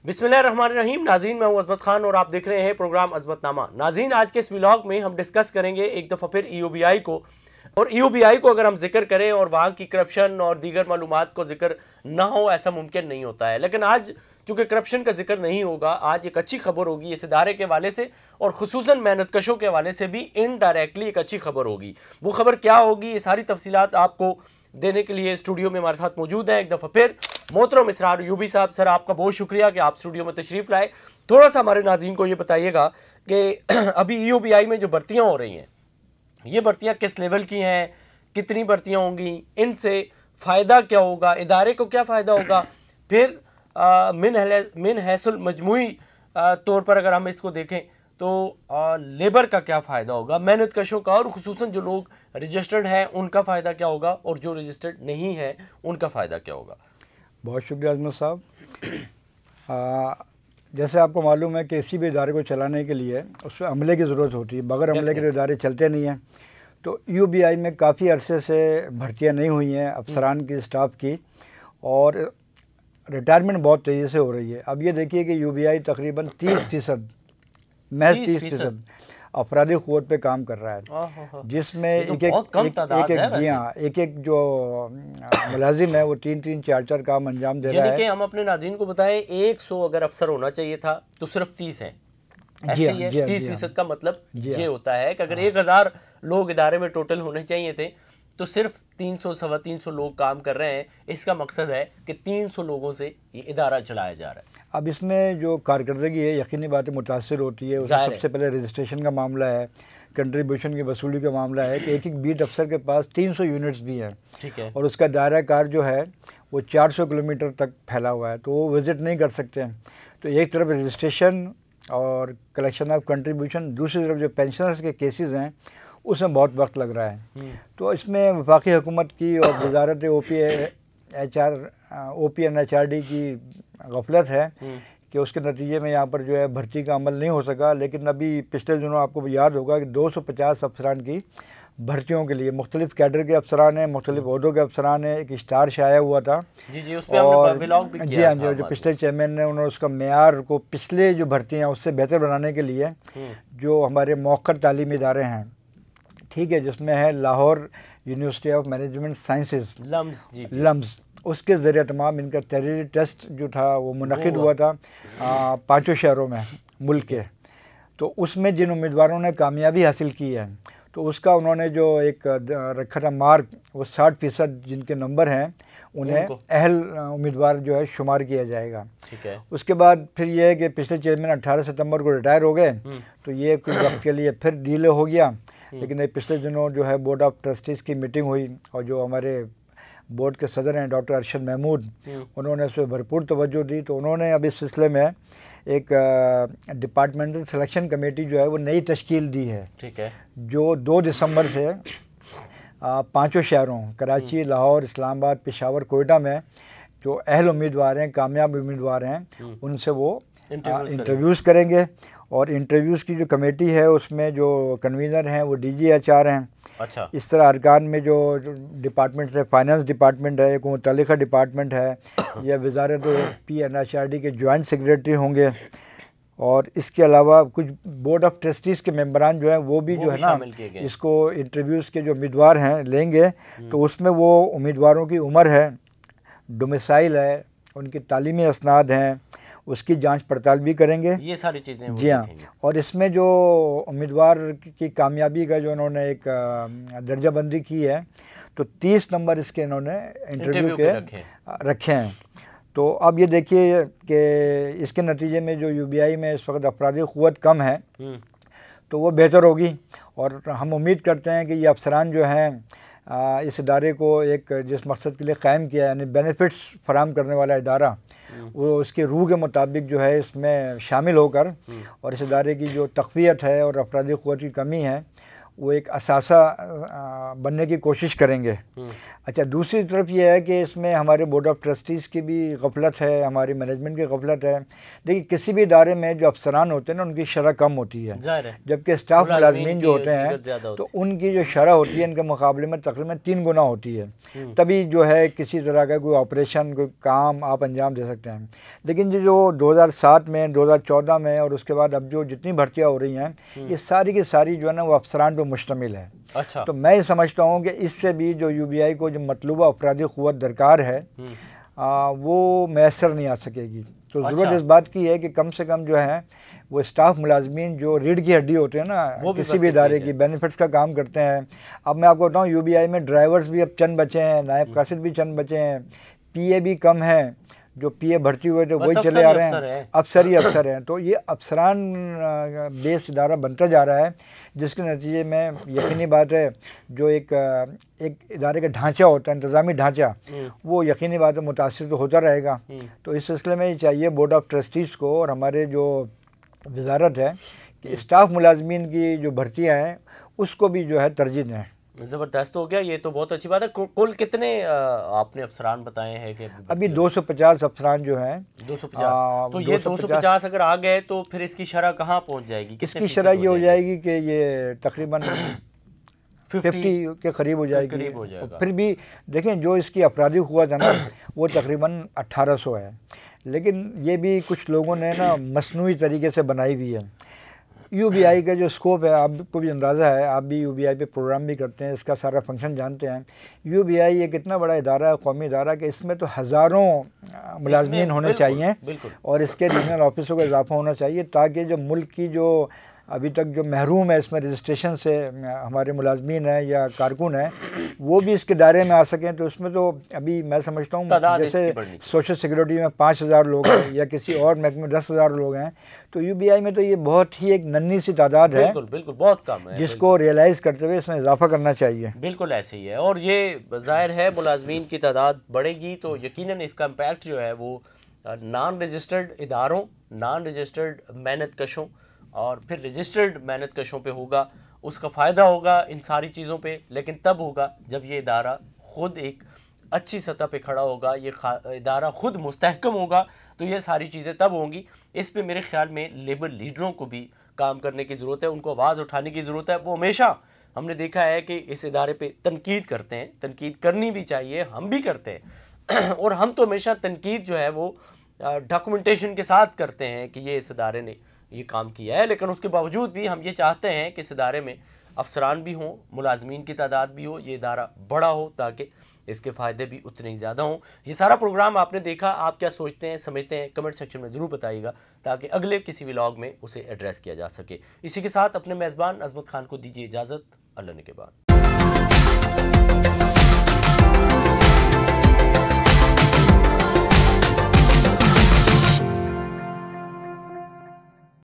बिस्मिल्लाहिर्रहमानिर्रहीम। नाज़रीन, मैं हूं अज़मत खान और आप देख रहे हैं प्रोग्राम अज़मतनामा। नाज़रीन, आज के इस व्लॉग में हम डिस्कस करेंगे एक दफ़ा फिर ईओबीआई को। और ईओबीआई को अगर हम जिक्र करें और वहाँ की करप्शन और दीगर मालूमात को जिक्र ना हो, ऐसा मुमकिन नहीं होता है। लेकिन आज चूँकि करप्शन का जिक्र नहीं होगा, आज एक अच्छी खबर होगी इस इदारे के हवाले से और खुसूसन मेहनतकशों के हवाले से भी इनडायरेक्टली एक अच्छी खबर होगी। वो खबर क्या होगी, ये सारी तफसीलात आपको देने के लिए स्टूडियो में हमारे साथ मौजूद हैं एक दफ़ा फिर मोहतरम इसरार यूबी साहब। सर, आपका बहुत शुक्रिया कि आप स्टूडियो में तशरीफ़ लाए। थोड़ा सा हमारे नाज़रीन को ये बताइएगा कि अभी ईओबीआई में जो भर्तियाँ हो रही हैं, ये भर्तियाँ किस लेवल की हैं, कितनी भर्तियाँ होंगी, इनसे फ़ायदा क्या होगा, इदारे को क्या फ़ायदा होगा, फिर मिन हैसुल मजमूई तौर पर अगर हम इसको देखें तो लेबर का क्या फ़ायदा होगा, मेहनतकशों का, और खुसूसन जो लोग रजिस्टर्ड हैं उनका फ़ायदा क्या होगा और जो रजिस्टर्ड नहीं है उनका फ़ायदा क्या होगा। बहुत शुक्रिया अजमत साहब। जैसे आपको मालूम है कि किसी भी इदारे को चलाने के लिए उसमें अमले की ज़रूरत होती है। बगैर अमले के इदारे चलते नहीं हैं। तो ईओबीआई में काफ़ी अरसे से भर्तियाँ नहीं हुई हैं अफसरान की, स्टाफ की, और रिटायरमेंट बहुत तेज़ी से हो रही है। अब ये देखिए कि ईओबीआई तकरीबन 30% महज 30% अफरादी क़ुव्वत पे काम कर रहा है, जिसमें एक जो मुलाजिम है वो 3-3, 4-4 काम अंजाम दे रहा है। यानी कि हम अपने नाज़रीन को बताएं 100 अगर अफसर होना चाहिए था तो सिर्फ 30 हैं। ऐसे ही है। 30% का मतलब ये होता है कि अगर 1000 लोग इदारे में टोटल होने चाहिए थे तो सिर्फ 300 सवा 300 लोग काम कर रहे हैं। इसका मकसद है कि 300 लोगों से ये इदारा चलाया जा रहा है। अब इसमें जो कारकर्दगी है यकीनी बातें मुतासिर होती है। उसमें सबसे पहले रजिस्ट्रेशन का मामला है, कंट्रीब्यूशन की वसूली का मामला है कि एक बीट अफसर के पास 300 यूनिट्स भी हैं। ठीक है। और उसका दायरा कार जो है वो 400 किलोमीटर तक फैला हुआ है, तो वो विज़िट नहीं कर सकते हैं। तो एक तरफ रजिस्ट्रेशन और कलेक्शन ऑफ कंट्रीब्यूशन, दूसरी तरफ जो पेंशनर्स के केसेस हैं उसमें बहुत वक्त लग रहा है। तो इसमें वफाकी हुकूमत की और वजारत OP&HRD की गफलत है कि उसके नतीजे में यहाँ पर जो है भर्ती का अमल नहीं हो सका। लेकिन अभी पिछले दिनों आपको याद होगा कि 250 अफसरान की भर्तियों के लिए मुख्तलिफ कैडर के अफसरान हैं, मुख्तलिफ ओहदों के अफसरान हैं, एक इश्तार शाया हुआ था। जी, उस पे हमने व्लॉग भी किया। हाँ जी, जो पिछले चेयरमैन ने उन्होंने उसका मेयार को पिछले जो भर्तियाँ उससे बेहतर बनाने के लिए जो हमारे मौखर तालीमी इदारे हैं, ठीक है, जिसमें है Lahore university of management sciences LUMS, उसके ज़रिए तमाम इनका तहरीरी टेस्ट जो था वो मुनक़िद हुआ था 5 शहरों में मुल्क के। तो उसमें जिन उम्मीदवारों ने कामयाबी हासिल की है तो उसका उन्होंने जो एक रखा था मार्क, वो 60% जिनके नंबर हैं उन्हें अहल उम्मीदवार जो है शुमार किया जाएगा। ठीक है। उसके बाद फिर ये है कि पिछले चेयरमैन 18 सितंबर को रिटायर हो गए, तो ये कुछ वक्त के लिए फिर डिले हो गया। लेकिन पिछले दिनों जो है बोर्ड ऑफ ट्रस्टीज़ की मीटिंग हुई और जो हमारे बोर्ड के सदर हैं डॉक्टर अरशद महमूद, उन्होंने उस पर भरपूर तवज्जो दी। तो उन्होंने अब इस सिलसिले में एक डिपार्टमेंटल सिलेक्शन कमेटी जो है वो नई तश्कील दी है। ठीक है। जो 2 दिसंबर से 5 शहरों कराची, लाहौर, इस्लामाबाद, पेशावर, कोयटा में जो अहल उम्मीदवार हैं, कामयाब उम्मीदवार हैं, उनसे वो इंटरव्यूज़ करेंगे। और इंटरव्यूज़ की जो कमेटी है उसमें जो कन्वीनर हैं वो DGHR हैं। अच्छा। इस तरह अरकान में जो डिपार्टमेंट है, फाइनेंस डिपार्टमेंट है, एक मुतल्लिका डिपार्टमेंट है, या वजारत OP&HRD के जॉइंट सेक्रेटरी होंगे। और इसके अलावा कुछ बोर्ड ऑफ ट्रस्टीज़ के मेंबरान जो हैं वो भी जो है ना इसको इंटरव्यूज़ के जो उम्मीदवार हैं लेंगे। तो उसमें वो उम्मीदवारों की उम्र है, डोमिसाइल है, उनकी तालीमी असनाद हैं, उसकी जांच पड़ताल भी करेंगे। ये सारी चीज़ें जी हाँ। और इसमें जो उम्मीदवार की कामयाबी का जो उन्होंने एक दर्जाबंदी की है, तो 30 नंबर इसके इन्होंने इंटरव्यू के रखे हैं। तो अब ये देखिए कि इसके नतीजे में जो यूबीआई में इस वक्त अफरादी क़ुव्वत कम है तो वो बेहतर होगी। और हम उम्मीद करते हैं कि ये अफसरान जो हैं इस इदारे को एक जिस मकसद के लिए क़ायम किया, यानी बेनिफिट्स फराहम करने वाला इदारा, वो उसके रूह के मुताबिक जो है इसमें शामिल होकर और इस इदारे की जो तक़वियत है और अफरादी क़ुव्वत की कमी है वो एक असासा बनने की कोशिश करेंगे। अच्छा, दूसरी तरफ ये है कि इसमें हमारे बोर्ड ऑफ ट्रस्टीज़ की भी गफलत है, हमारी मैनेजमेंट की गफलत है। देखिए, किसी भी इदारे में जो अफसरान होते हैं ना, उनकी शरह कम होती है, जबकि स्टाफ मुलाजमीन जो होते हैं तो उनकी जो शरह होती है इनके मुकाबले में तकरीबन 3 गुना होती है। तभी जो है किसी तरह का कोई ऑपरेशन, कोई काम आप अंजाम दे सकते हैं। लेकिन जो 2007 में, 2014 में और उसके बाद अब जो जितनी भर्तियाँ हो रही हैं, ये सारी की सारी जो है ना वो अफसरान पर मुश्तमिल है। अच्छा। तो मैं समझता हूँ कि इससे भी जो यूबीआई को जो मतलूबा अफराधी क़ुव्वत दरकार है वो मैसर नहीं आ सकेगी। तो ज़रूरत इस बात की है कि कम से कम जो है वो स्टाफ मुलाजमीन जो रीढ़ की हड्डी होते हैं ना किसी भी इदारे की, बेनिफिट्स का काम करते हैं। अब मैं आपको बताऊँ, यूबीआई में ड्राइवर्स भी अब चंद बचे हैं, नायब कासिद भी चंद बचे हैं, पीए भी कम हैं, जो पीए भर्ती हुए थे वही चले आ रहे हैं, अफसर ही अफसर हैं। तो ये अफसरान बेस इदारा बनता जा रहा है, जिसके नतीजे में यकीनी बात है जो एक इदारे का ढांचा होता है, इंतज़ामी ढांचा, वो यकीनी बात है मुतासिर तो होता रहेगा। तो इस सिलसिले में ये चाहिए बोर्ड ऑफ ट्रस्टीज़ को और हमारे जो वजारत है कि स्टाफ मुलाजमीन की जो भर्तियाँ हैं उसको भी जो है तरजीह दें। ज़बरदस्त हो गया, ये तो बहुत अच्छी बात है। कुल कितने आपने अफसरान बताए हैं कि अभी 250 अफसरान जो हैं। 250। तो ये 250 अगर आ गए तो फिर इसकी शरह कहाँ पहुँच जाएगी? इसकी शरह ये हो जाएगी कि ये तकरीबन 50 के करीब हो जाएगी। फिर भी देखें, जो इसकी अपराधी क़ुव्वत है ना वो तकरीबन 1800 है, लेकिन ये भी कुछ लोगों ने ना मसनूई तरीके से बनाई हुई है। यूबीआई का जो स्कोप है आपको भी अंदाज़ा है, आप भी यूबीआई पे प्रोग्राम भी करते हैं, इसका सारा फंक्शन जानते हैं। यूबीआई एक इतना बड़ा इदारा है, कौमी इदारा, कि इसमें तो हज़ारों मुलाजमीन होने चाहिए और इसके रीजनल ऑफिसों का इजाफा होना चाहिए, ताकि जो मुल्क की जो अभी तक जो महरूम है इसमें रजिस्ट्रेशन से हमारे मुलाजमीन हैं या कारकुन हैं वो भी इसके दायरे में आ सकें। तो उसमें तो अभी मैं समझता हूँ जैसे सोशल सिक्योरिटी में 5000 लोग हैं या किसी और महकमे में 10,000 लोग हैं, तो यूबीआई में तो ये बहुत ही एक नन्ही सी तादाद है, बिल्कुल बहुत कम है, जिसको रियलाइज़ करते हुए इसमें इजाफा करना चाहिए। बिल्कुल ऐसे ही है, और ये ज़ाहिर है मुलाजमीन की तादाद बढ़ेगी तो यकीनन इसका इम्पैक्ट जो है वो नॉन रजिस्टर्ड इदारों, नॉन रजिस्टर्ड मेहनत कशों और फिर रजिस्टर्ड मेहनत कशों पे होगा। उसका फ़ायदा होगा इन सारी चीज़ों पे, लेकिन तब होगा जब ये इदारा ख़ुद एक अच्छी सतह पे खड़ा होगा, ये इदारा ख़ुद मुस्तहकम होगा, तो ये सारी चीज़ें तब होंगी। इस पे मेरे ख्याल में लेबर लीडरों को भी काम करने की ज़रूरत है, उनको आवाज़ उठाने की ज़रूरत है। वो हमेशा हमने देखा है कि इस इदारे पे तनकीद करते हैं, तनकीद करनी भी चाहिए, हम भी करते हैं और हम तो हमेशा तनकीद जो है वो डॉक्यूमेंटेशन के साथ करते हैं कि ये इस इदारे ने ये काम किया है, लेकिन उसके बावजूद भी हम ये चाहते हैं कि इस इदारे में अफसरान भी हों, मुलाजमीन की तादाद भी हो, ये इदारा बड़ा हो ताकि इसके फ़ायदे भी उतने ही ज़्यादा हों। ये सारा प्रोग्राम आपने देखा, आप क्या सोचते हैं, समझते हैं, कमेंट सेक्शन में ज़रूर बताइएगा ताकि अगले किसी व्लॉग में उसे एड्रेस किया जा सके। इसी के साथ अपने मेज़बान अज़मत खान को दीजिए इजाज़त। अल्लाह ने के बाद।